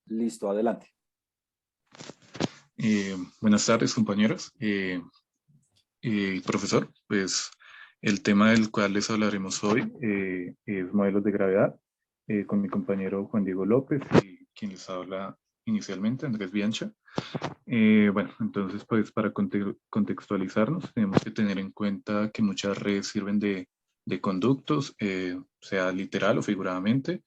Listo, adelante. Buenas tardes, compañeros. Profesor, pues el tema del cual les hablaremos hoy es modelos de gravedad, con mi compañero Juan Diego López y quien les habla inicialmente, Andrés Biancha. Bueno, entonces, pues para contextualizarnos, tenemos que tener en cuenta que muchas redes sirven de conductos, sea literal o figuradamente,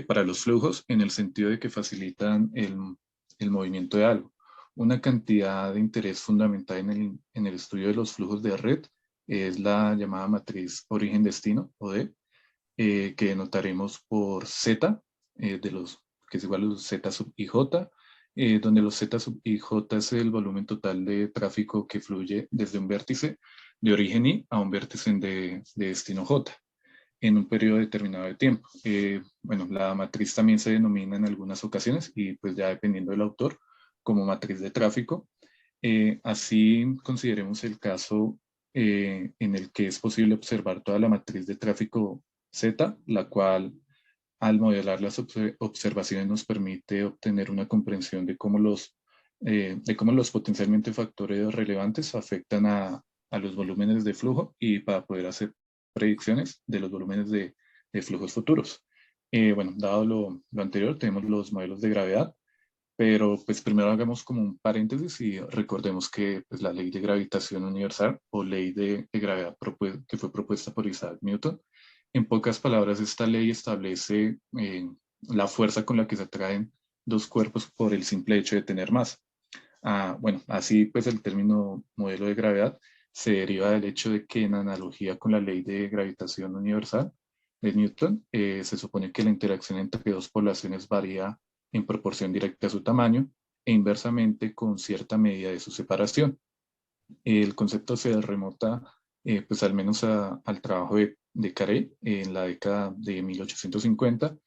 para los flujos, en el sentido de que facilitan el movimiento de algo. Una cantidad de interés fundamental en el estudio de los flujos de red es la llamada matriz origen-destino, o D, que denotaremos por Z, que es igual a los Z sub IJ, donde los Z sub IJ es el volumen total de tráfico que fluye desde un vértice de origen I a un vértice de destino J en un periodo determinado de tiempo. Bueno, la matriz también se denomina en algunas ocasiones, y pues ya dependiendo del autor, como matriz de tráfico. Así consideremos el caso en el que es posible observar toda la matriz de tráfico Z, la cual al modelar las observaciones nos permite obtener una comprensión de cómo los potencialmente factores relevantes afectan a los volúmenes de flujo, y para poder hacer predicciones de los volúmenes de flujos futuros. Bueno, dado lo anterior, tenemos los modelos de gravedad, pero pues primero hagamos como un paréntesis y recordemos que pues, la ley de gravitación universal, o ley de gravedad que fue propuesta por Isaac Newton. En pocas palabras, esta ley establece la fuerza con la que se atraen dos cuerpos por el simple hecho de tener masa. Bueno, así pues el término modelo de gravedad se deriva del hecho de que, en analogía con la ley de gravitación universal de Newton, se supone que la interacción entre dos poblaciones varía en proporción directa a su tamaño, e inversamente con cierta medida de su separación. El concepto se remota pues al menos al trabajo de Carré en la década de 1850,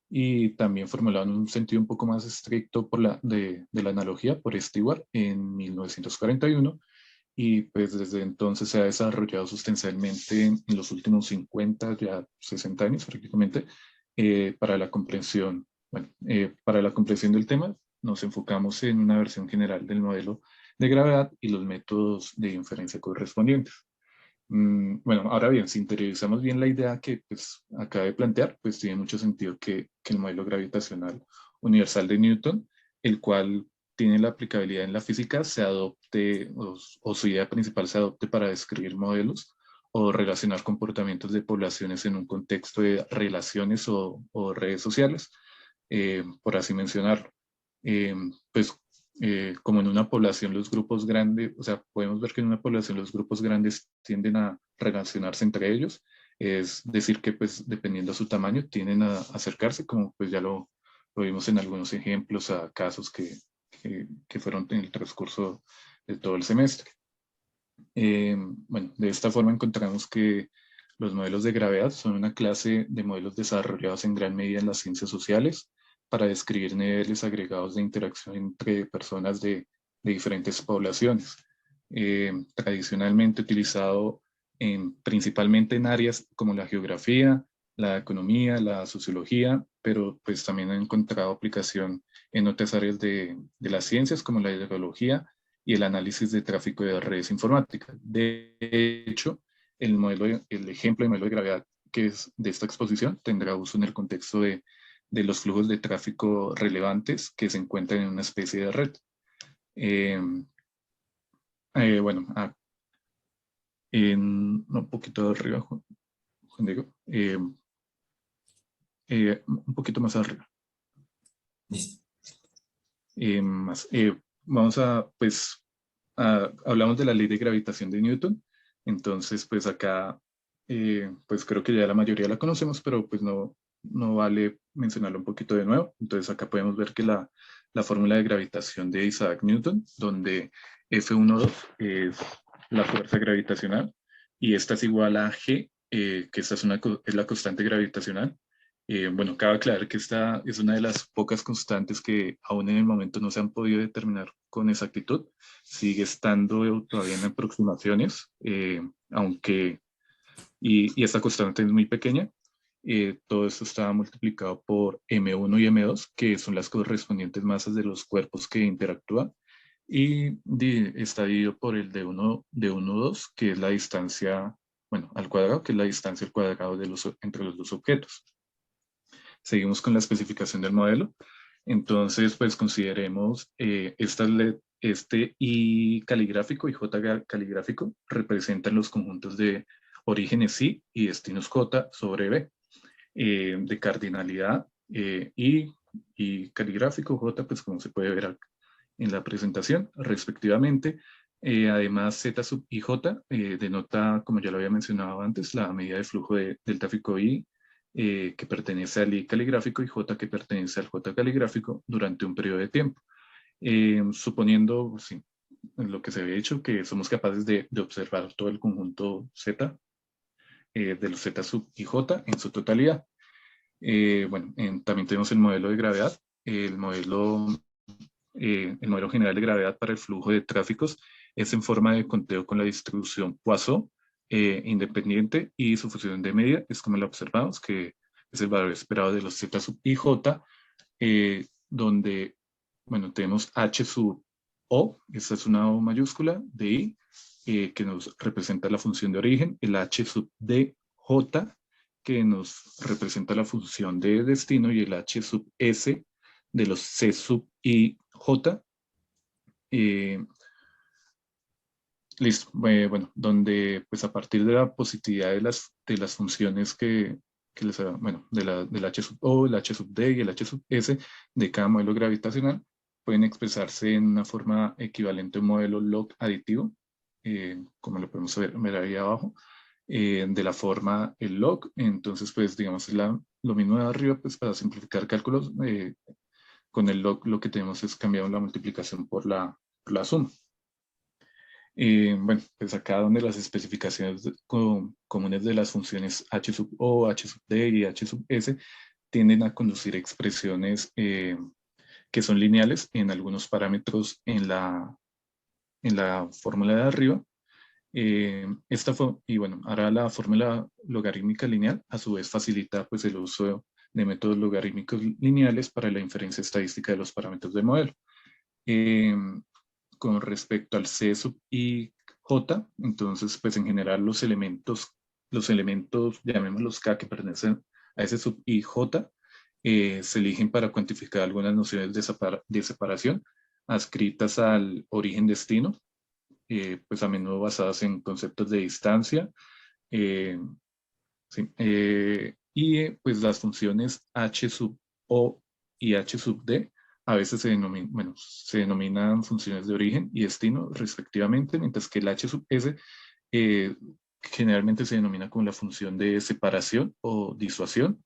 y también formulado en un sentido un poco más estricto de la analogía por Stewart en 1941, y pues desde entonces se ha desarrollado sustancialmente en los últimos 50, ya 60 años prácticamente, para la comprensión. Bueno, para la comprensión del tema nos enfocamos en una versión general del modelo de gravedad y los métodos de inferencia correspondientes. Bueno, ahora bien, si interiorizamos bien la idea que pues, acaba de plantear, pues tiene mucho sentido que el modelo gravitacional universal de Newton, el cual tiene la aplicabilidad en la física, se adopte, o su idea principal se adopte para describir modelos o relacionar comportamientos de poblaciones en un contexto de relaciones o redes sociales, por así mencionarlo. Eh, pues como en una población los grupos grandes, o sea, podemos ver que en una población los grupos grandes tienden a relacionarse entre ellos, es decir, que pues dependiendo de su tamaño tienden a acercarse, como pues ya lo vimos en algunos ejemplos a casos que fueron en el transcurso de todo el semestre. Bueno, de esta forma encontramos que los modelos de gravedad son una clase de modelos desarrollados en gran medida en las ciencias sociales para describir niveles agregados de interacción entre personas de diferentes poblaciones. Tradicionalmente utilizado principalmente en áreas como la geografía, la economía, la sociología, pero pues también ha encontrado aplicación en otras áreas de las ciencias como la hidrología y el análisis de tráfico de redes informáticas. De hecho, el ejemplo de modelo de gravedad que es de esta exposición tendrá uso en el contexto de los flujos de tráfico relevantes que se encuentran en una especie de red. Eh, bueno, un poquito arriba, Juan Diego, un poquito más arriba. Listo. Vamos a, pues, hablamos de la ley de gravitación de Newton. Entonces, pues acá, pues creo que ya la mayoría la conocemos, pero pues no vale mencionarlo un poquito de nuevo. Entonces acá podemos ver que la fórmula de gravitación de Isaac Newton, donde F12 es la fuerza gravitacional, y esta es igual a G, que esta es la constante gravitacional. Bueno, cabe aclarar que esta es una de las pocas constantes que aún en el momento no se han podido determinar con exactitud. Sigue estando todavía en aproximaciones, y esta constante es muy pequeña. todo esto estaba multiplicado por M1 y M2, que son las correspondientes masas de los cuerpos que interactúan, y está dividido por el d1, que es la distancia, bueno, al cuadrado, que es la distancia al cuadrado entre los dos objetos. Seguimos con la especificación del modelo. Entonces, pues consideremos este I caligráfico y J caligráfico representan los conjuntos de orígenes I y destinos J sobre B, de cardinalidad y caligráfico J, pues como se puede ver en la presentación, respectivamente. Además, Z sub IJ denota, como ya lo había mencionado antes, la medida de flujo del tráfico I, que pertenece al I caligráfico, y J, que pertenece al J caligráfico, durante un periodo de tiempo. Suponiendo, sí, lo que se había dicho, que somos capaces de observar todo el conjunto Z, de los Z sub IJ en su totalidad. Bueno, también tenemos el modelo de gravedad, el modelo general de gravedad para el flujo de tráficos es en forma de conteo con la distribución Poisson independiente, y su función de medida es como la observamos, que es el valor esperado de los Z sub IJ, donde, bueno, tenemos H sub O, esta es una O mayúscula de I, que nos representa la función de origen, el H sub DJ, que nos representa la función de destino, y el H sub S de los C sub IJ. Listo. Bueno, donde pues a partir de la positividad de las funciones bueno, del H sub O, el H sub D y el H sub S de cada modelo gravitacional, pueden expresarse en una forma equivalente a un modelo log aditivo, como lo podemos ver ahí abajo, de la forma el log. Entonces, pues digamos, lo mismo de arriba, pues para simplificar cálculos, con el log lo que tenemos es cambiar la multiplicación por la suma. Bueno, pues acá donde las especificaciones comunes de las funciones H sub O, H sub D y H sub S tienden a conducir expresiones que son lineales en algunos parámetros en la fórmula de arriba. Y bueno, ahora la fórmula logarítmica lineal a su vez facilita pues el uso de métodos logarítmicos lineales para la inferencia estadística de los parámetros del modelo. Con respecto al C sub I J, entonces pues en general los elementos, llamémoslos K, que pertenecen a ese sub I J, se eligen para cuantificar algunas nociones de separación adscritas al origen-destino, pues a menudo basadas en conceptos de distancia. Sí, y pues las funciones H sub O y H sub D a veces se denominan funciones de origen y destino respectivamente, mientras que el H sub S eh, generalmente se denomina como la función de separación o disuasión.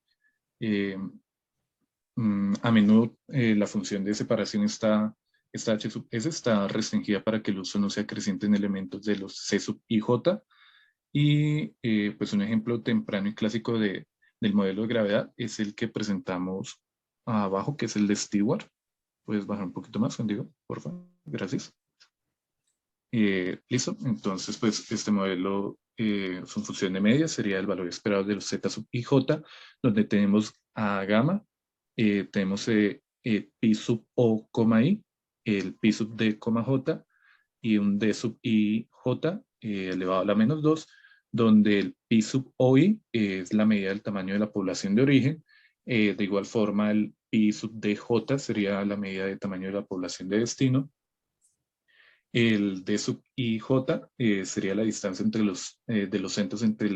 A menudo la función de separación esta H sub S está restringida para que el uso no sea creciente en elementos de los C sub I J. Y pues un ejemplo temprano y clásico del modelo de gravedad es el que presentamos abajo, que es el de Stewart. Puedes bajar un poquito más, Juan Diego, por favor. Gracias. Listo. Entonces, pues este modelo, su función de media sería el valor esperado de los Z sub I J, donde tenemos a gamma, tenemos pi sub O, I, el pi sub D, J, y un D sub I J elevado a la menos 2, donde el pi sub OI es la medida del tamaño de la población de origen. De igual forma, el pi sub DJ sería la medida de tamaño de la población de destino. El D sub IJ sería la distancia entre de los centros entre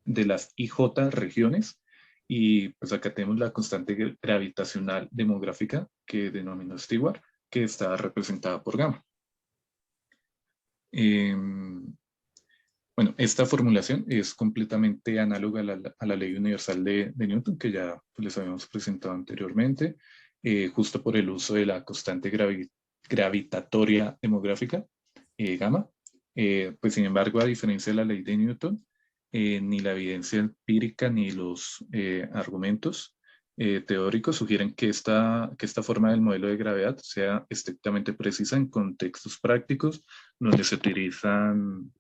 de las IJ regiones. Y pues acá tenemos la constante gravitacional demográfica que denominó Stewart, que está representada por gamma. Bueno, esta formulación es completamente análoga a la ley universal de Newton, que ya pues, les habíamos presentado anteriormente, justo por el uso de la constante gravitatoria demográfica, gamma. Pues sin embargo, a diferencia de la ley de Newton, ni la evidencia empírica ni los argumentos teóricos sugieren que esta forma del modelo de gravedad sea estrictamente precisa en contextos prácticos donde se utilizan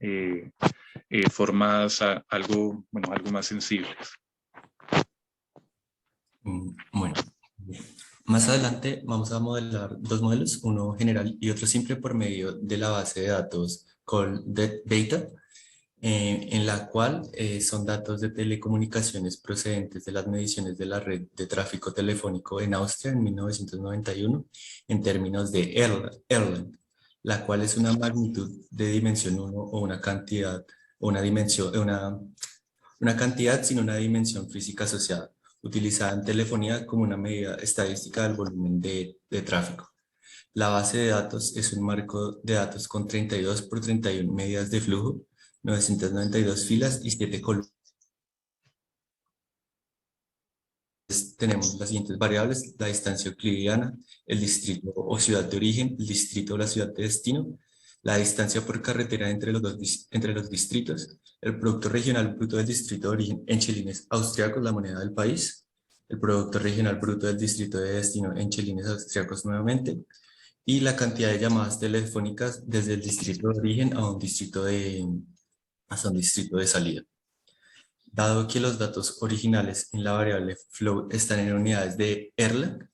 formas algo más sensibles. Bueno, más adelante vamos a modelar dos modelos, uno general y otro simple por medio de la base de datos Call Data, en la cual son datos de telecomunicaciones procedentes de las mediciones de la red de tráfico telefónico en Austria en 1991 en términos de Erlang, la cual es una magnitud de dimensión uno o una cantidad o una dimensión, una cantidad sin una dimensión física asociada, utilizada en telefonía como una medida estadística del volumen de tráfico. La base de datos es un marco de datos con 32 por 31 medidas de flujo, 992 filas y 7 columnas. Tenemos las siguientes variables: la distancia euclidiana, el distrito o ciudad de origen, el distrito o la ciudad de destino, la distancia por carretera entre entre los distritos, el producto regional bruto del distrito de origen en chelines austriacos, la moneda del país, el producto regional bruto del distrito de destino en chelines austriacos nuevamente, y la cantidad de llamadas telefónicas desde el distrito de origen hasta un distrito de salida. Dado que los datos originales en la variable float están en unidades de Erlang,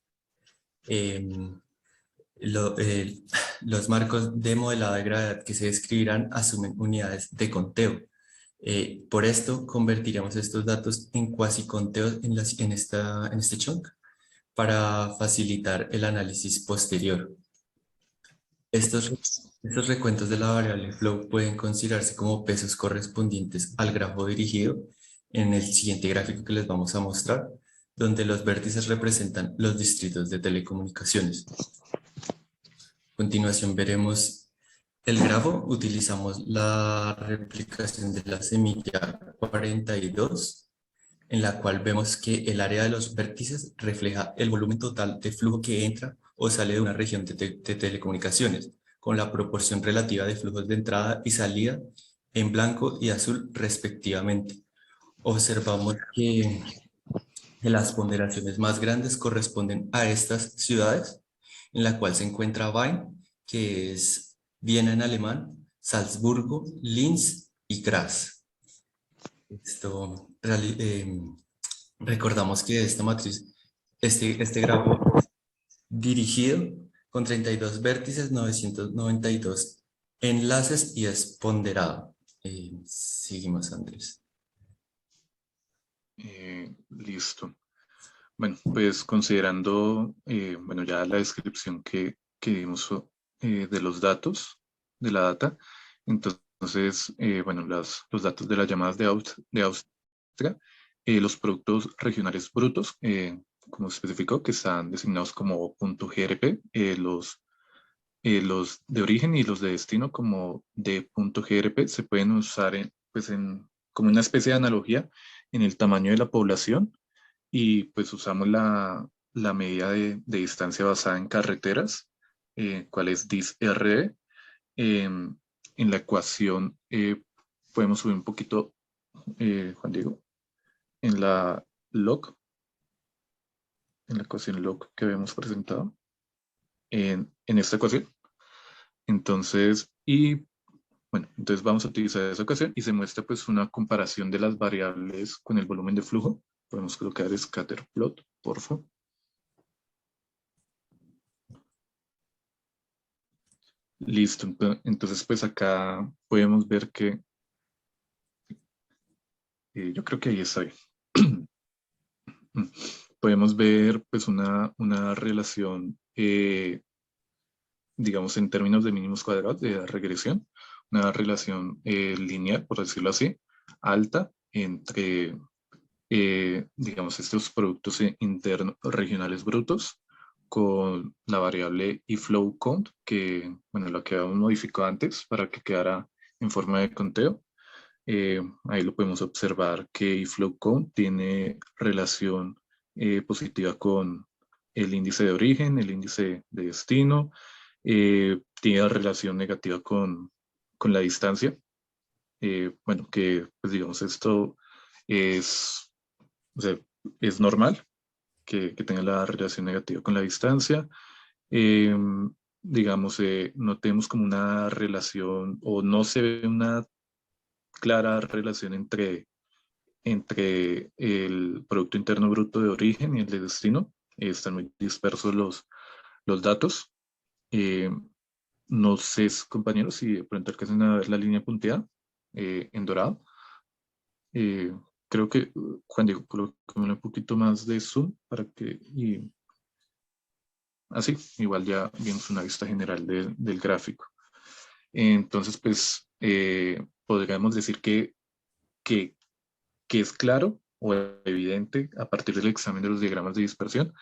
em, lo- eh, los marcos de modelado de gravedad que se describirán asumen unidades de conteo. Por esto, convertiremos estos datos en cuasi conteos en este chunk para facilitar el análisis posterior. Estos recuentos de la variable flow pueden considerarse como pesos correspondientes al grafo dirigido en el siguiente gráfico que les vamos a mostrar, donde los vértices representan los distritos de telecomunicaciones. A continuación veremos el grafo. Utilizamos la replicación de la semilla 42, en la cual vemos que el área de los vértices refleja el volumen total de flujo que entra o sale de una región de telecomunicaciones, con la proporción relativa de flujos de entrada y salida en blanco y azul respectivamente. Observamos que las ponderaciones más grandes corresponden a estas ciudades, en la cual se encuentra Wein, que es Viena en alemán, Salzburgo, Linz y Graz. Esto, recordamos que esta matriz, este grafo dirigido con 32 vértices, 992 enlaces y es ponderado. Seguimos, Andrés. Listo. Bueno, pues considerando bueno, ya la descripción que dimos de los datos, de la data, entonces, bueno, los datos de las llamadas de Austria, los productos regionales brutos, como se especificó, que están designados como .grp, los de origen y los de destino como de.grp se pueden usar pues como una especie de analogía en el tamaño de la población y pues usamos la medida de distancia basada en carreteras, cuál es dis-RD. En la ecuación podemos subir un poquito, Juan Diego, en la log, en la ecuación log que habíamos presentado, en esta ecuación. Entonces, bueno, entonces vamos a utilizar esa ecuación y se muestra pues una comparación de las variables con el volumen de flujo. Podemos colocar scatterplot, por favor. Listo, entonces pues acá podemos ver que yo creo que ahí está bien. Podemos ver pues una relación, digamos en términos de mínimos cuadrados de regresión, una relación lineal, por decirlo así, alta entre, digamos, estos productos internos regionales brutos con la variable iflow count, que, bueno, lo que habíamos modificado antes para que quedara en forma de conteo. Ahí lo podemos observar que iflow count tiene relación positiva con el índice de origen, el índice de destino, tiene relación negativa con la distancia. Bueno, que pues digamos esto es, o sea, es normal que tenga la relación negativa con la distancia. Eh, digamos, no tenemos como una relación o no se ve una clara relación entre el Producto Interno Bruto de origen y el de destino. Están muy dispersos los datos. Eh, no sé, compañeros, si de pronto alcanzan a ver la línea punteada en dorado. Eh, creo que, Juan Diego, colócame un poquito más de zoom para que... Y así, igual ya vimos una vista general del gráfico. Entonces, pues, podríamos decir que, que es claro o evidente a partir del examen de los diagramas de dispersión,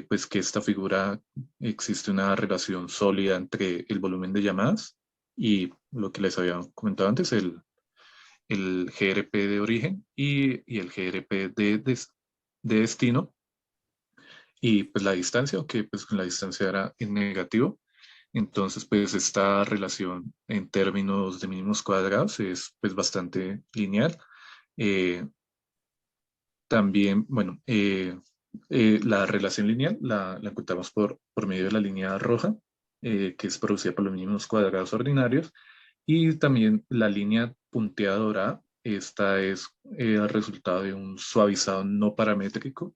pues que esta figura existe una relación sólida entre el volumen de llamadas y lo que les había comentado antes, el GRP de origen y el GRP de destino, y pues la distancia, o que pues con la distancia era en negativo. Entonces, pues esta relación en términos de mínimos cuadrados es pues bastante lineal. Eh, también, bueno, la relación lineal la encontramos por medio de la línea roja, que es producida por los mínimos cuadrados ordinarios, y también la línea punteada dorada. Esta es el resultado de un suavizado no paramétrico,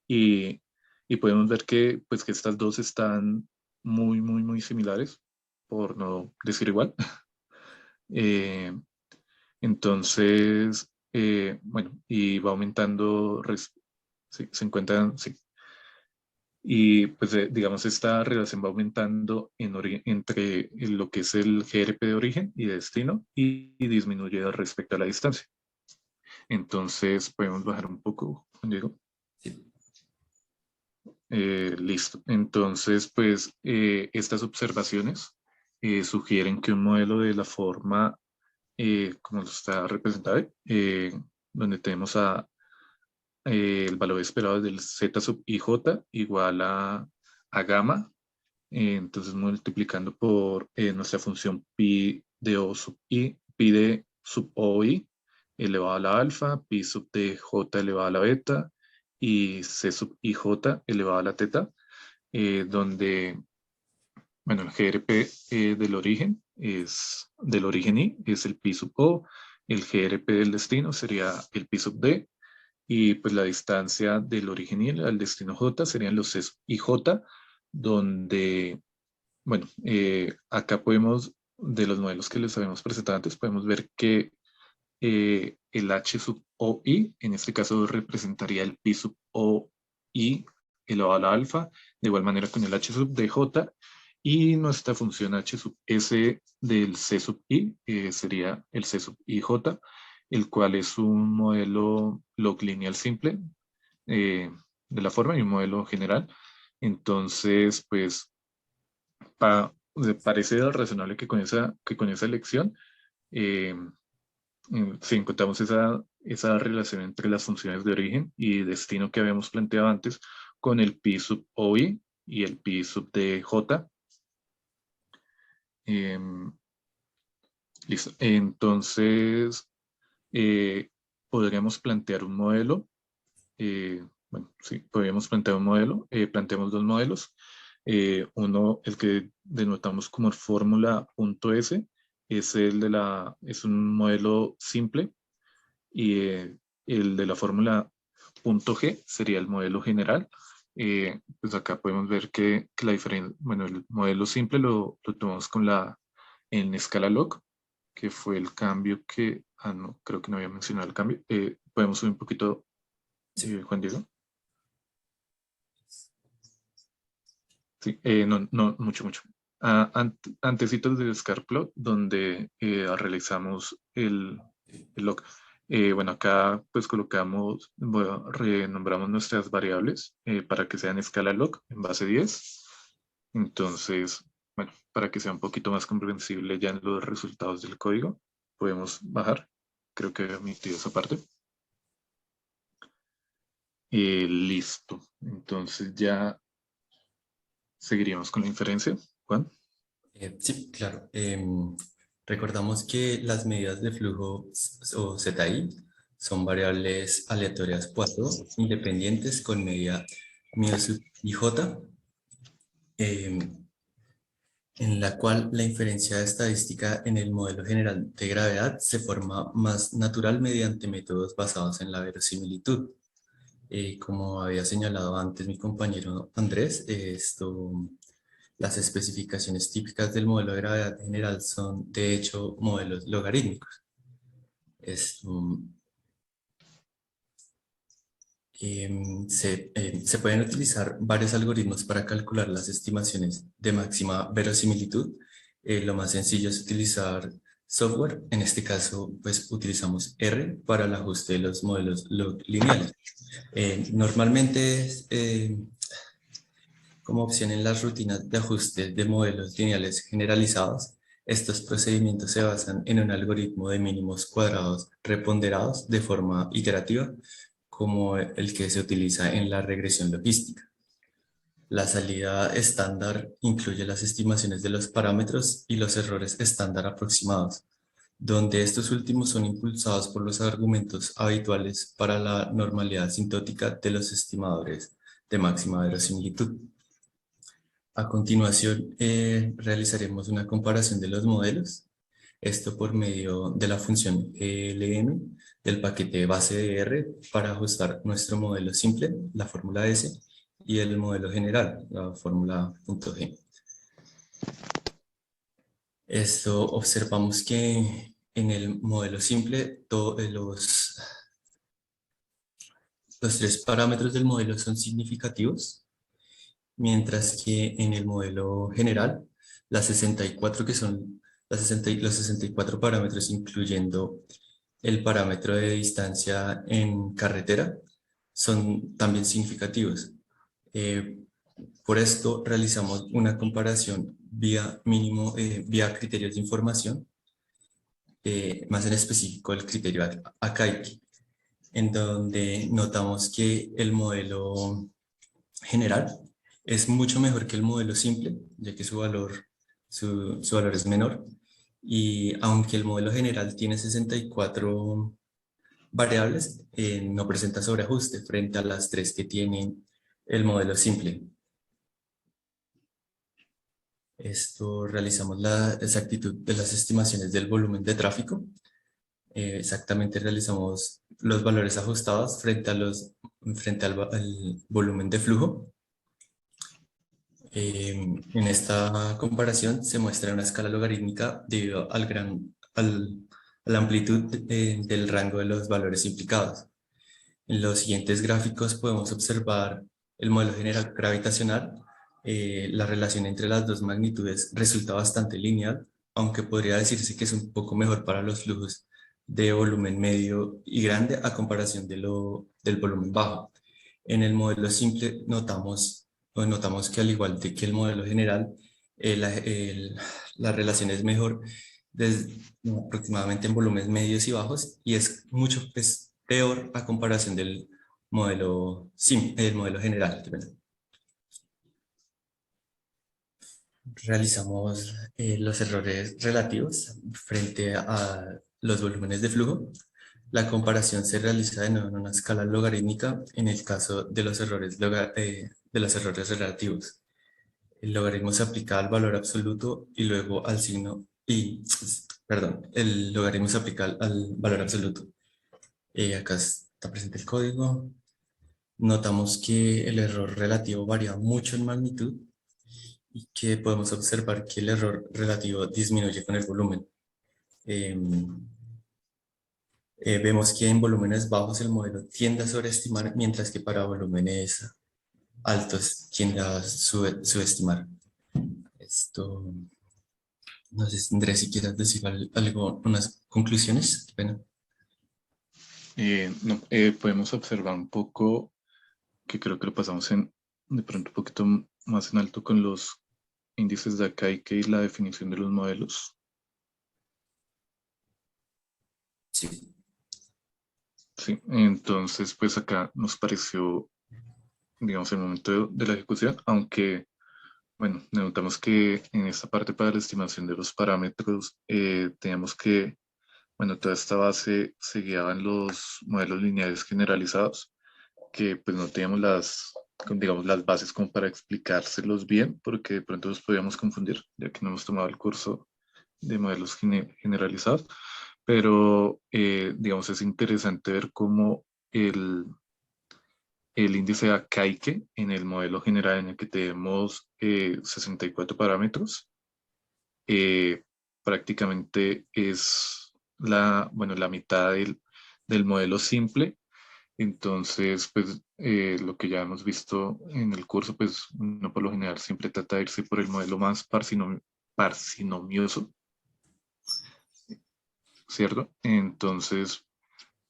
y, y podemos ver que, pues, que estas dos están muy, muy, muy similares, por no decir igual. Eh, entonces, bueno, y va aumentando, sí, se encuentran, sí. Y pues digamos, esta relación va aumentando entre lo que es el GRP de origen y de destino, y disminuye respecto a la distancia. Entonces podemos bajar un poco, Diego. Sí. Listo. Entonces, pues estas observaciones sugieren que un modelo de la forma como está representado, donde tenemos el valor esperado del z sub ij igual a gamma, entonces multiplicando por nuestra función pi de o sub i, pi de sub o i elevado a la alfa, pi sub de j elevado a la beta y c sub ij elevado a la teta, donde, bueno, el GRP del origen i es el pi sub o, el GRP del destino sería el pi sub d, y pues la distancia del origen i al destino j serían los c sub ij, donde, bueno, acá podemos, de los modelos que les habíamos presentado antes, podemos ver que el h sub OI, en este caso representaría el pi sub OI elevado a la alfa, de igual manera con el h sub DJ, y nuestra función h sub S del c sub I sería el c sub IJ, el cual es un modelo log lineal simple eh, de la forma y un modelo general. Entonces, pues, parece razonable que con esa elección eh, si encontramos esa relación entre las funciones de origen y destino que habíamos planteado antes con el pi sub OI y el pi sub DJ. Em, Listo. Entonces, eh, podríamos plantear un modelo. Bueno, sí, podríamos plantear un modelo. Planteamos dos modelos. Uno, el que denotamos como fórmula punto S, es un modelo simple, y el de la fórmula punto G sería el modelo general. Pues acá podemos ver que la diferencia, bueno, el modelo simple lo tomamos en escala log, que fue el cambio no, creo que no había mencionado el cambio. Podemos subir un poquito, Sí. Juan Diego. Sí, no, no, mucho, mucho. Antecitos del Scarplot, donde realizamos el log. Bueno, acá pues colocamos, bueno, renombramos nuestras variables para que sean escala log en base 10. Entonces, bueno, para que sea un poquito más comprensible ya en los resultados del código, podemos bajar. Creo que he omitido esa parte. Listo. Entonces ya seguiríamos con la inferencia, Juan. Sí, claro. Recordamos que las medidas de flujo o ZI son variables aleatorias Poisson independientes con medida mu sub IJ. Em, en la cual la inferencia estadística en el modelo general de gravedad se forma más natural mediante métodos basados en la verosimilitud. Como había señalado antes mi compañero Andrés, las especificaciones típicas del modelo de gravedad general son, de hecho, modelos logarítmicos. Esto, se pueden utilizar varios algoritmos para calcular las estimaciones de máxima verosimilitud. Lo más sencillo es utilizar software. En este caso, pues utilizamos R para el ajuste de los modelos lineales. Normalmente, como opción en las rutinas de ajuste de modelos lineales generalizados, estos procedimientos se basan en un algoritmo de mínimos cuadrados reponderados de forma iterativa, como el que se utiliza en la regresión logística. La salida estándar incluye las estimaciones de los parámetros y los errores estándar aproximados, donde estos últimos son impulsados por los argumentos habituales para la normalidad asintótica de los estimadores de máxima verosimilitud. A continuación, realizaremos una comparación de los modelos, esto por medio de la función LM del paquete base de R para ajustar nuestro modelo simple, la fórmula S, y el modelo general, la fórmula .g. Esto observamos que en el modelo simple los tres parámetros del modelo son significativos, mientras que en el modelo general, las 64 que son los 64 parámetros, incluyendo el parámetro de distancia en carretera, son también significativos. Eh, por esto realizamos una comparación vía criterios de información, más en específico el criterio Akaike, en donde notamos que el modelo general es mucho mejor que el modelo simple, ya que su valor es menor. Y aunque el modelo general tiene 64 variables, no presenta sobreajuste frente a las 3 que tiene el modelo simple. Realizamos la exactitud de las estimaciones del volumen de tráfico. Exactamente realizamos los valores ajustados frente al volumen de flujo. En esta comparación se muestra una escala logarítmica debido a la amplitud del rango de los valores implicados. En los siguientes gráficos podemos observar el modelo general gravitacional. La relación entre las dos magnitudes resulta bastante lineal, aunque podría decirse que es un poco mejor para los flujos de volumen medio y grande a comparación del volumen bajo. En el modelo simple notamos que al igual que el modelo general, la relación es mejor aproximadamente en volúmenes medios y bajos, y es peor a comparación del el modelo general. Realizamos los errores relativos frente a los volúmenes de flujo. La comparación se realiza de nuevo en una escala logarítmica en el caso de los errores relativos. El logaritmo se aplica al valor absoluto y luego al signo, el logaritmo se aplica al valor absoluto. Acá está presente el código. Notamos que el error relativo varía mucho en magnitud y que podemos observar que el error relativo disminuye con el volumen. Vemos que en volúmenes bajos el modelo tiende a sobreestimar, mientras que para volúmenes altos tiende a subestimar. No sé, Andrés, si quieres decir algo, unas conclusiones. Bueno. No, podemos observar un poco, que creo que lo pasamos de pronto un poquito más en alto con los índices de Akaike y la definición de los modelos. Sí. Sí, entonces pues acá nos pareció, digamos, el momento de la ejecución, aunque, bueno, notamos que en esta parte para la estimación de los parámetros teníamos que, bueno, toda esta base se guiaba en los modelos lineales generalizados, que pues no teníamos digamos, las bases como para explicárselos bien, porque de pronto los podíamos confundir, ya que no hemos tomado el curso de modelos generalizados, pero digamos, es interesante ver cómo el índice de Akaike en el modelo general en el que tenemos 64 parámetros, eh, prácticamente es bueno, la mitad del modelo simple. Entonces, pues lo que ya hemos visto en el curso, pues uno por lo general siempre trata de irse por el modelo más parsinomioso, ¿cierto? Entonces,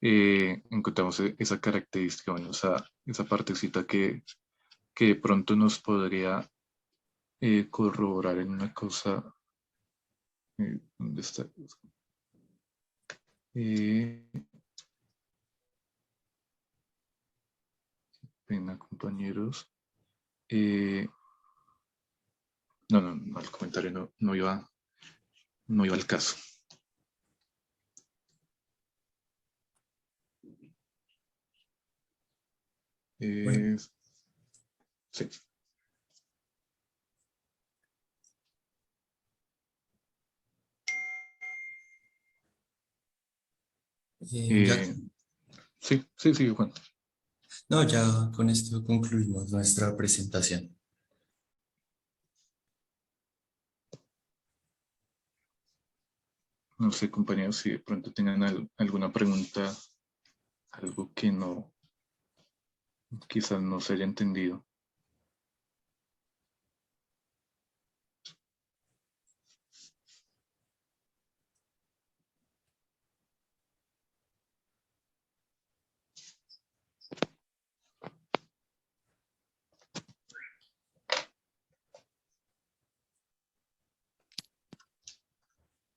encontramos esa característica, bueno, esa partecita que de pronto nos podría corroborar en una cosa. ¿Dónde está? Eh, Pena, compañeros. Eh, no, el comentario no iba al caso. Bueno, Sí. ya, Eh, sí, Juan. no, ya con esto concluimos nuestra presentación. No sé, compañeros, si de pronto tengan alguna pregunta, algo que no, quizás no se haya entendido.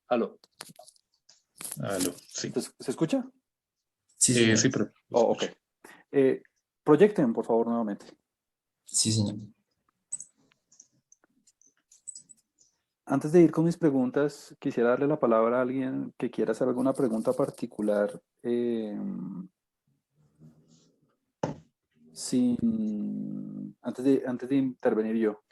Aló, Aló, sí. ¿se escucha? Sí, señor. Sí, pero lo Oh, ok. escucho. Proyecten, por favor, nuevamente. Sí, señor. Antes de ir con mis preguntas, quisiera darle la palabra a alguien que quiera hacer alguna pregunta particular antes de intervenir yo.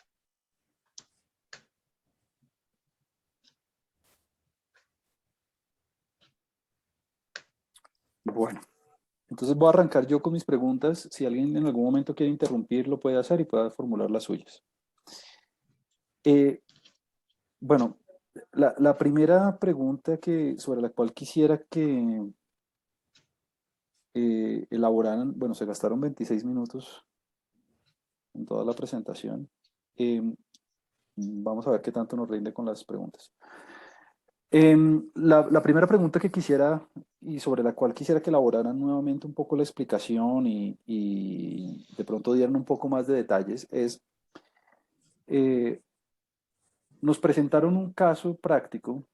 Bueno, entonces voy a arrancar yo con mis preguntas. Si alguien en algún momento quiere interrumpir, lo puede hacer y pueda formular las suyas. Bueno, la primera pregunta sobre la cual quisiera que elaboraran, bueno, se gastaron 26 minutos en toda la presentación. Eh, Vamos a ver qué tanto nos rinde con las preguntas. La primera pregunta que quisiera y sobre la cual quisiera que elaboraran nuevamente un poco la explicación y de pronto dieran un poco más de detalles es, eh, nos presentaron un caso práctico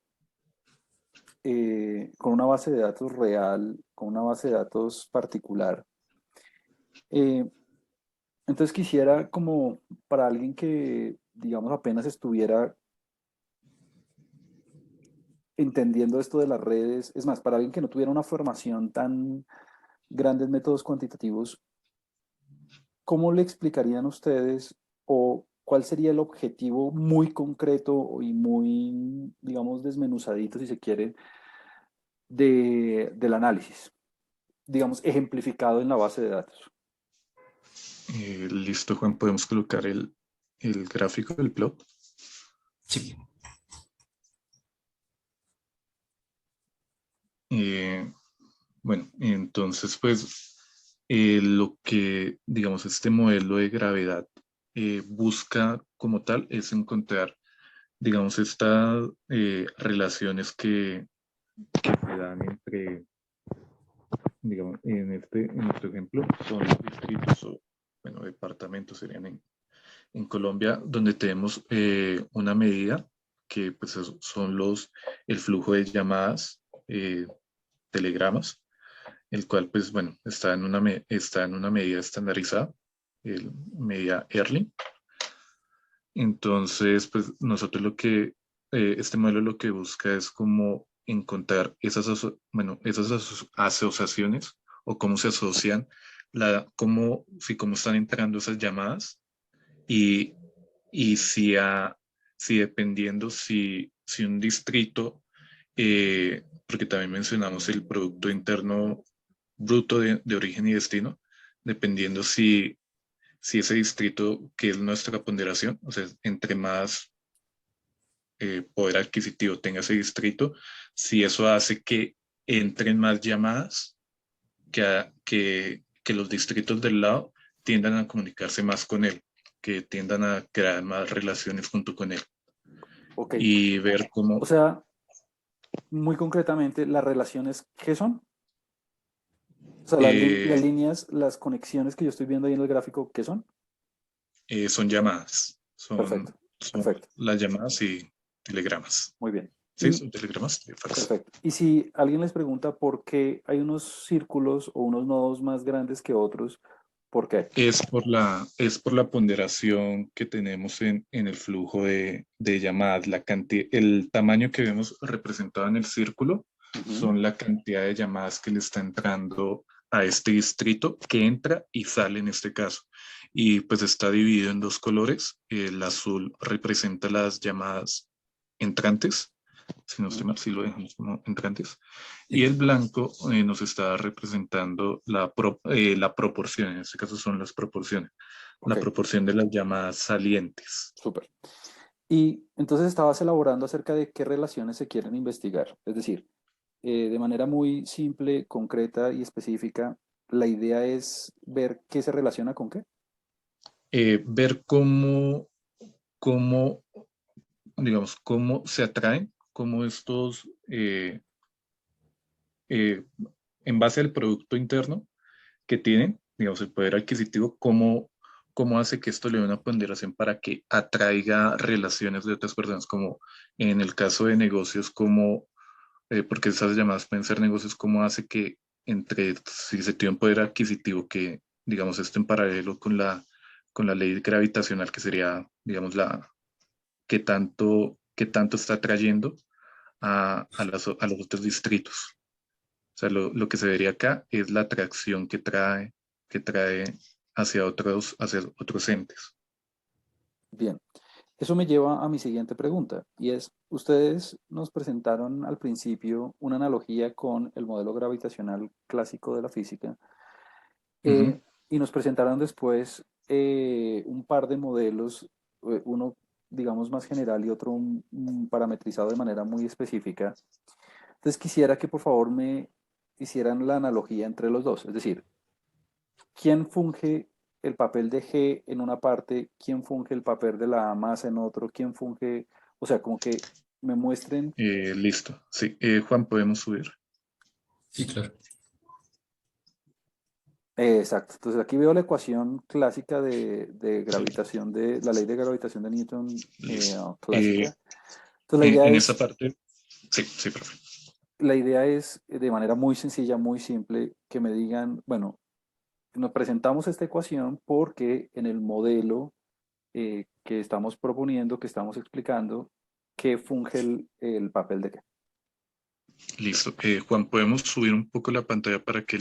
con una base de datos real, con una base de datos particular. Eh, entonces quisiera como para alguien que, digamos, apenas estuviera entendiendo esto de las redes, es más, para alguien que no tuviera una formación tan grande en métodos cuantitativos, ¿cómo le explicarían ustedes o cuál sería el objetivo muy concreto y muy, digamos, desmenuzadito, si se quiere, del análisis, digamos, ejemplificado en la base de datos? Listo, Juan, podemos colocar el gráfico del plot. Sí. Bueno, entonces, pues, lo que, digamos, este modelo de gravedad busca como tal es encontrar, digamos, estas relaciones que se dan entre, digamos, en nuestro ejemplo, son los distritos o, bueno, departamentos serían en Colombia, donde tenemos una medida que pues son el flujo de llamadas, telegramas, el cual pues bueno, está en una medida estandarizada, medida Erling. Entonces pues nosotros este modelo lo que busca es como encontrar esas asociaciones o cómo se asocian cómo están entrando esas llamadas y, y si dependiendo si un distrito, porque también mencionamos el Producto Interno Bruto de origen y destino, dependiendo si ese distrito, que es nuestra ponderación, o sea, entre más poder adquisitivo tenga ese distrito, si eso hace que entren más llamadas, que los distritos del lado tiendan a comunicarse más con él, que tiendan a crear más relaciones junto con él Ok. y ver O cómo sea, muy concretamente, ¿las relaciones qué son? O sea, las eh, líneas, las conexiones que yo estoy viendo ahí en el gráfico, ¿qué son? son llamadas, Perfecto, son perfecto, las llamadas y telegramas. muy bien. Sí, Y son telegramas de fax. perfecto. Y si alguien les pregunta por qué hay unos círculos o unos nodos más grandes que otros, ¿por qué? Es por la ponderación que tenemos en el flujo de llamadas. El tamaño que vemos representado en el círculo Ujú. son la cantidad de llamadas que le está entrando a este distrito que entra y sale en este caso. Y pues está dividido en dos colores. El azul representa las llamadas entrantes, si no estoy Ujú. mal, si lo dejamos como entrantes. Y Sí. el blanco nos está representando la proporción, en este caso son las proporciones, Ok, la proporción de las llamadas salientes. súper. Y entonces estabas elaborando acerca de qué relaciones se quieren investigar. Es decir, de manera muy simple, concreta y específica, la idea es ver qué se relaciona con qué. Ver cómo, digamos, cómo se atraen, cómo estos, eh, en base al producto interno que tienen, digamos, el poder adquisitivo, cómo hace que esto le dé una ponderación para que atraiga relaciones de otras personas, como en el caso de negocios, porque esas llamadas pueden ser negocios, cómo hace que si se tiene un poder adquisitivo que, digamos, esto en paralelo con la ley gravitacional, que sería, digamos, que tanto está atrayendo a los otros distritos. O sea, lo que se vería acá es la atracción que trae hacia otros entes. Bien, eso me lleva a mi siguiente pregunta y es, ustedes nos presentaron al principio una analogía con el modelo gravitacional clásico de la física Ujú. y nos presentaron después un par de modelos, uno digamos más general y otro parametrizado de manera muy específica. Entonces quisiera que por favor me hicieran la analogía entre los dos, es decir, ¿quién funge el papel de G en una parte? ¿Quién funge el papel de la masa en otro? ¿Quién funge? O sea, como que me muestren. Listo. Sí, Juan, podemos subir. Sí, claro. Exacto. Entonces aquí veo la ecuación clásica de Sí, gravitación, de la ley de gravitación de Newton listo. clásica. Entonces En esa parte, sí, sí, profe. la idea es de manera muy sencilla, muy simple, que me digan, bueno, nos presentamos esta ecuación porque en el modelo que estamos proponiendo, que estamos explicando, qué funge el papel de qué. Listo. Juan, podemos subir un poco la pantalla para que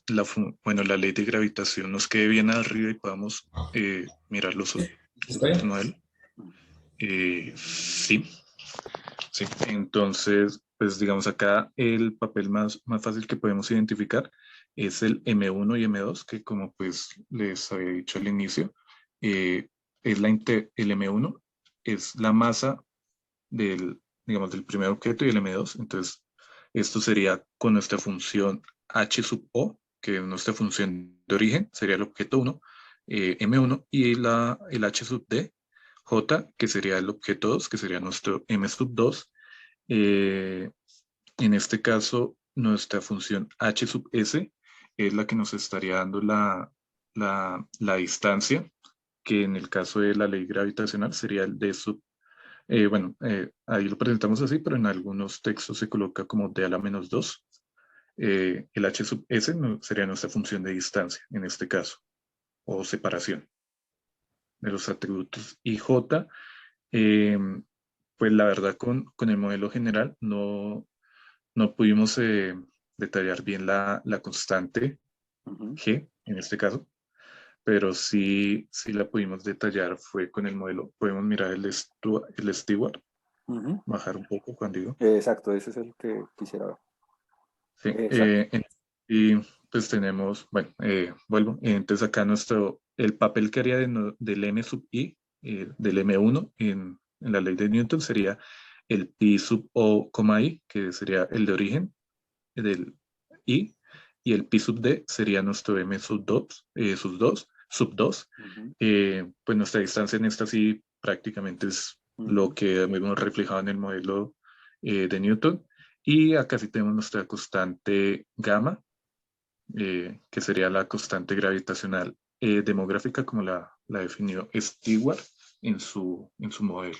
la ley de gravitación nos quede bien arriba y podamos mirar ¿Está otro bien? modelo. Sí, sí. Entonces, pues digamos acá el papel más fácil que podemos identificar es el M1 y M2, que como pues les había dicho al inicio, eh, el M1 es la masa digamos, del primer objeto y el M2. Entonces, esto sería con nuestra función H sub O, que es nuestra función de origen, sería el objeto 1, M1, y el H sub D, J, que sería el objeto 2, que sería nuestro M sub 2. Eh, en este caso, nuestra función H sub S es la que nos estaría dando la distancia, que en el caso de la ley gravitacional sería el D sub ahí lo presentamos así, pero en algunos textos se coloca como d a la menos 2. El h sub s sería nuestra función de distancia, en este caso, o separación de los atributos. Y j, eh, pues la verdad con el modelo general no pudimos detallar bien la constante Ujú. g. en este caso, pero sí, sí la pudimos detallar, fue con el modelo. Podemos mirar el Steward, Ujú. bajar un poco cuando digo. Exacto, ese es el que quisiera ver. Sí, Exacto. y pues tenemos, bueno, vuelvo, entonces acá el papel que haría del M sub I, del M1 en la ley de Newton sería el pi sub O, I, que sería el de origen del I, y el pi sub D sería nuestro M sub 2. Ujú, Pues nuestra distancia en esta sí prácticamente es lo ujú. que hemos reflejado en el modelo de Newton. Y acá sí tenemos nuestra constante gamma, que sería la constante gravitacional demográfica, como la definió Stewart en su modelo.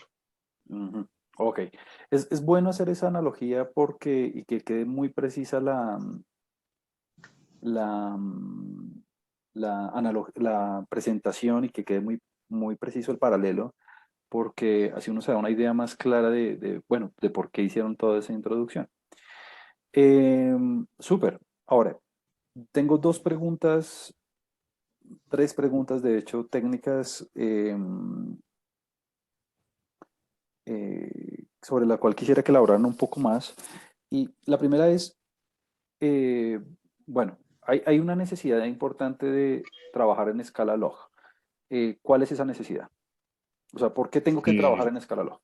Ujú. Ok, es bueno hacer esa analogía porque y que quede muy precisa la, la presentación y que quede muy, muy preciso el paralelo, porque así uno se da una idea más clara bueno, de por qué hicieron toda esa introducción. Súper. Ahora, tengo dos preguntas, tres preguntas de hecho técnicas sobre la cual quisiera que elaboraran un poco más. Y la primera es, eh, bueno, hay una necesidad importante de trabajar en escala log. ¿Cuál es esa necesidad? O sea, ¿por qué tengo que trabajar Eh, en escala log?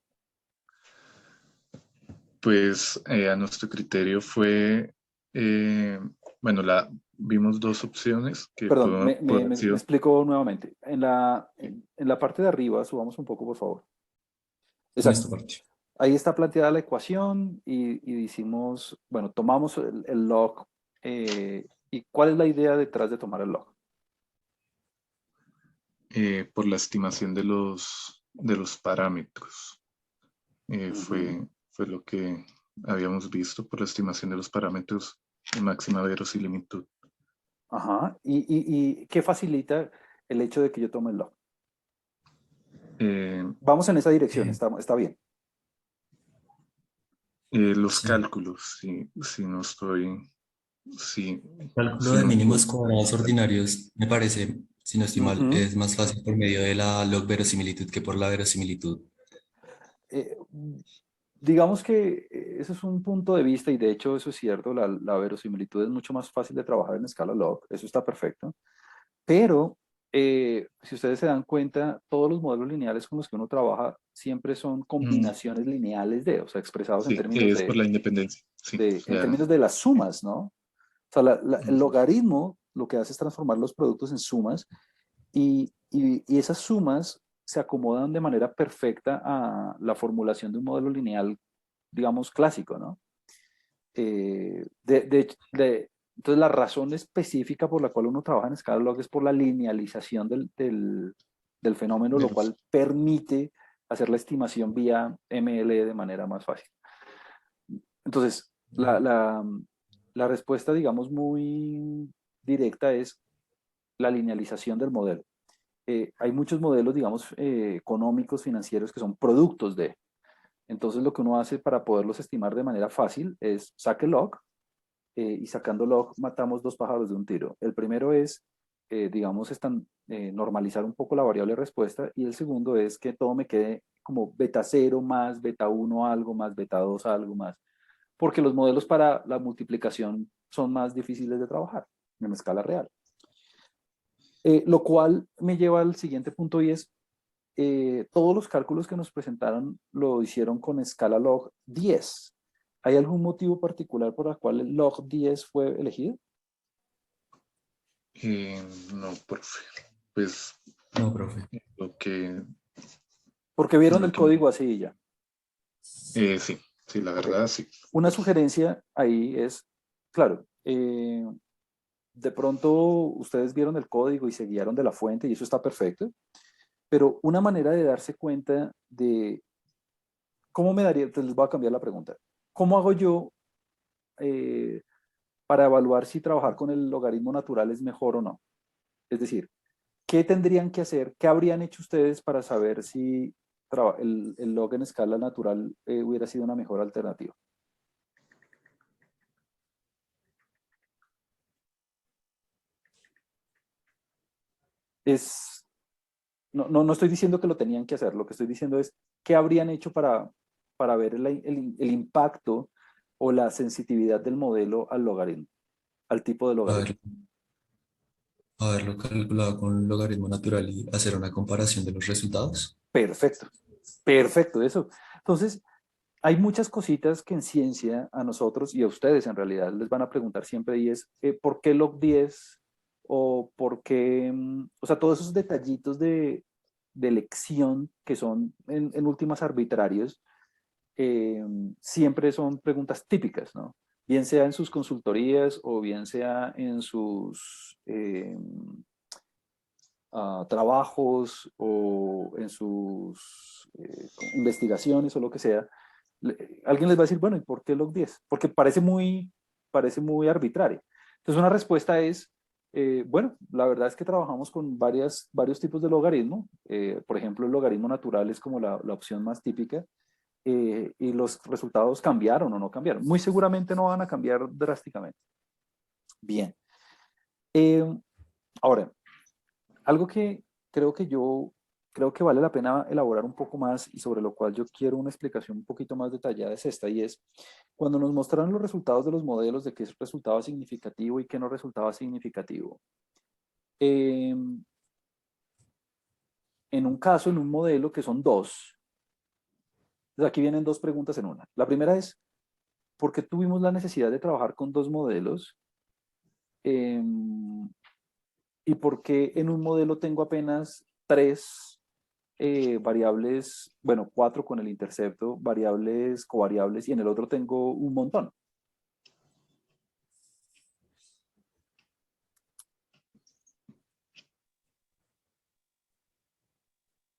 pues a nuestro criterio fue, eh, bueno, vimos dos opciones que Perdón, pudo haber me sido. explico nuevamente. En la parte de arriba, subamos un poco, por favor. en esta Exacto. parte. Ahí está planteada la ecuación y decimos, bueno, tomamos el log. ¿Y cuál es la idea detrás de tomar el log? Por la estimación de los parámetros. Ujú. Fue lo que habíamos visto por la estimación de los parámetros de máxima verosimilitud. Ajá. Y qué facilita el hecho de que yo tome el log? Eh, Vamos en esa dirección, Eh, está bien. los sí. cálculos, si no estoy, si, Cálculo si de no me mínimos equivoco. cuadrados ordinarios, me parece, si no estoy mal, Ujú. es más fácil por medio de la log verosimilitud que por la verosimilitud. Eh, digamos que ese es un punto de vista y de hecho eso es cierto, la verosimilitud es mucho más fácil de trabajar en escala log, eso está perfecto, pero si ustedes se dan cuenta, todos los modelos lineales con los que uno trabaja siempre son Mm, combinaciones lineales de, o sea, expresados sí, es por la independencia. Sí, en ya. términos de las sumas, ¿no? O sea, el Ujú. logaritmo lo que hace es transformar los productos en sumas y esas sumas se acomodan de manera perfecta a la formulación de un modelo lineal, digamos, clásico, ¿no? Entonces, la razón específica por la cual uno trabaja en escala log es por la linealización del fenómeno, De lo los- cual permite hacer la estimación vía ML de manera más fácil. Entonces, la respuesta, digamos, muy directa es la linealización del modelo. Hay muchos modelos, digamos, económicos, financieros, que son productos de. Entonces, lo que uno hace para poderlos estimar de manera fácil es saque log y sacando log matamos dos pájaros de un tiro. El primero es, digamos, normalizar un poco la variable respuesta y el segundo es que todo me quede como beta 0 más beta 1 algo más beta 2 algo más, porque los modelos para la multiplicación son más difíciles de trabajar en escala real. Lo cual me lleva al siguiente punto y es, todos los cálculos que nos presentaron lo hicieron con escala log 10. ¿Hay algún motivo particular por el cual el log 10 fue elegido? no, profe. Pues No, profe. lo que, Porque vieron lo el que código así y ya. sí, sí, la Ok. verdad, sí. Una sugerencia ahí es, claro, de pronto ustedes vieron el código y se guiaron de la fuente y eso está perfecto, pero una manera de darse cuenta de cómo me daría, entonces les voy a cambiar la pregunta. ¿Cómo hago yo eh, para evaluar si trabajar con el logaritmo natural es mejor o no? Es decir, ¿qué tendrían que hacer? ¿Qué habrían hecho ustedes para saber si el log en escala natural hubiera sido una mejor alternativa? es, no estoy diciendo que lo tenían que hacer, lo que estoy diciendo es qué habrían hecho para ver el impacto o la sensitividad del modelo al logaritmo, al tipo de logaritmo. Haber- Haberlo calculado con un logaritmo natural y hacer una comparación de los resultados. Perfecto, perfecto, eso. Entonces, hay muchas cositas que en ciencia a nosotros y a ustedes en realidad les van a preguntar siempre y es, ¿por qué log 10? O por qué, o sea, todos esos detallitos de elección que son en últimas arbitrarios, eh, siempre son preguntas típicas, ¿no? Bien sea en sus consultorías o bien sea en sus trabajos o en sus investigaciones o lo que sea, alguien les va a decir, bueno, ¿y por qué log 10? Porque parece muy arbitrario. Entonces una respuesta es, bueno, la verdad es que trabajamos con varios tipos de logaritmo. Por ejemplo, el logaritmo natural es como la opción más típica. Y los resultados cambiaron o no cambiaron. Muy seguramente no van a cambiar drásticamente. Bien. Eh, Ahora, algo que creo que creo que vale la pena elaborar un poco más y sobre lo cual yo quiero una explicación un poquito más detallada es esta, y es cuando nos mostraron los resultados de los modelos de qué resultaba significativo y qué no resultaba significativo. Eh, en un caso, en un modelo que son dos, entonces aquí vienen dos preguntas en una. La primera es, ¿por qué tuvimos la necesidad de trabajar con dos modelos? Eh, ¿Y por qué en un modelo tengo apenas tres variables, bueno, cuatro con el intercepto, variables covariables, y en el otro tengo un montón?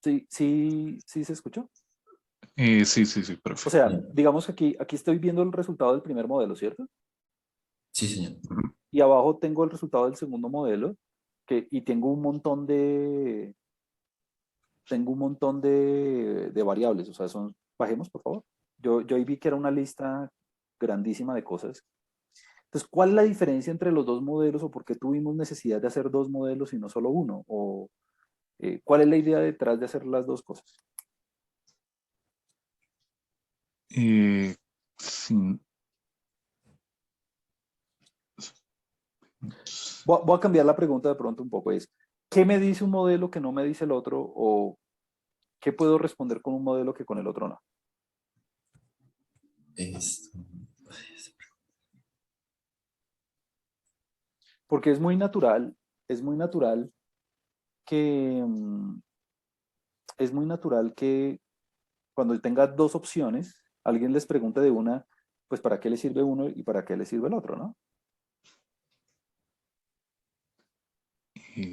¿Sí se escuchó? Sí, sí, sí, O profe. sea, digamos que aquí estoy viendo el resultado del primer modelo, ¿cierto? Sí, señor. Ujú. Y abajo tengo el resultado del segundo modelo, y tengo un montón de variables, o sea, bajemos por favor. Yo ahí vi que era una lista grandísima de cosas. Entonces, ¿cuál es la diferencia entre los dos modelos o por qué tuvimos necesidad de hacer dos modelos y no solo uno? ¿O cuál es la idea detrás de hacer las dos cosas? Sí, Voy a cambiar la pregunta de pronto un poco. ¿Qué me dice un modelo que no me dice el otro? ¿O qué puedo responder con un modelo que con el otro no? Esto. Porque es muy natural que, es muy natural que cuando tenga dos opciones, alguien les pregunte de una, pues ¿para qué le sirve uno y para qué le sirve el otro, no?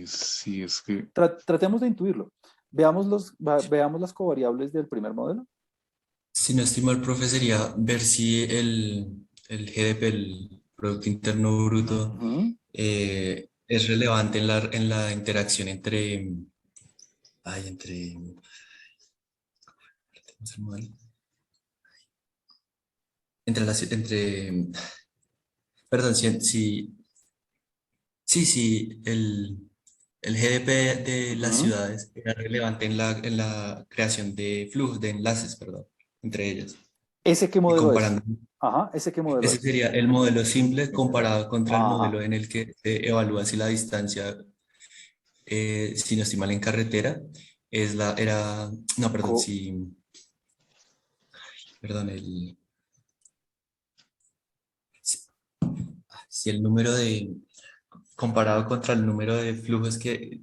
sí, es que Tratemos de intuirlo. Veamos las covariables del primer modelo. Si no estoy mal, profe, sería ver si el GDP, el Producto Interno Bruto, Ujú. es relevante en la interacción entre, ¿cómo se llama? Perdón, si el GDP de las Ujú. ciudades era relevante en la creación de flujos, de enlaces, perdón, entre ellas. ¿Ese qué Y modelo es? comparando, Ajá, ¿ese qué modelo ese es? sería el modelo simple comparado contra el Ajá. modelo en el que se evalúa si la distancia, si no estoy mal en carretera, no, perdón, Co- perdón, si, si el número comparado contra el número de flujos que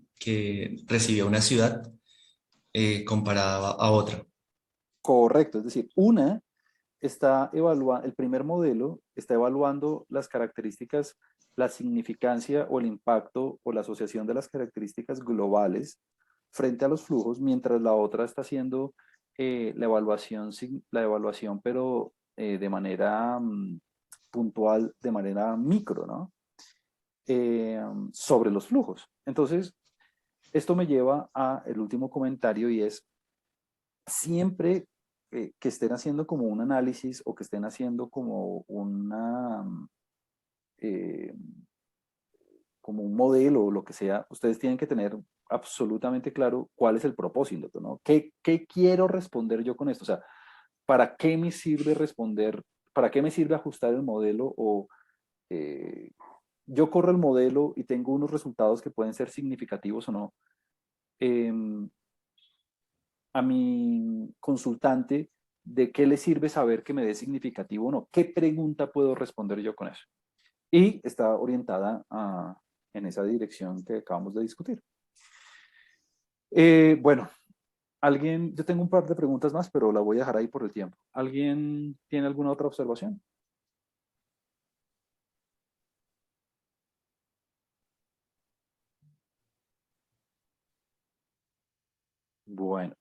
recibía una ciudad, comparada a otra. Correcto, es decir, el primer modelo está evaluando las características, la significancia o el impacto o la asociación de las características globales frente a los flujos, mientras la otra está haciendo la evaluación, pero de manera puntual, de manera micro, ¿no? Eh, Sobre los flujos. Entonces, esto me lleva a el último comentario y es, siempre que estén haciendo como un análisis o que estén haciendo eh, como un modelo o lo que sea, ustedes tienen que tener absolutamente claro cuál es el propósito, ¿no? ¿Qué quiero responder yo con esto? O sea, ¿para qué me sirve responder? ¿Para qué me sirve ajustar el modelo? O yo corro el modelo y tengo unos resultados que pueden ser significativos o no. A mi consultante, ¿de qué le sirve saber que me dé significativo o no? ¿Qué pregunta puedo responder yo con eso? Y está orientada en esa dirección que acabamos de discutir. Bueno, yo tengo un par de preguntas más, pero la voy a dejar ahí por el tiempo. ¿Alguien tiene alguna otra observación? Bueno,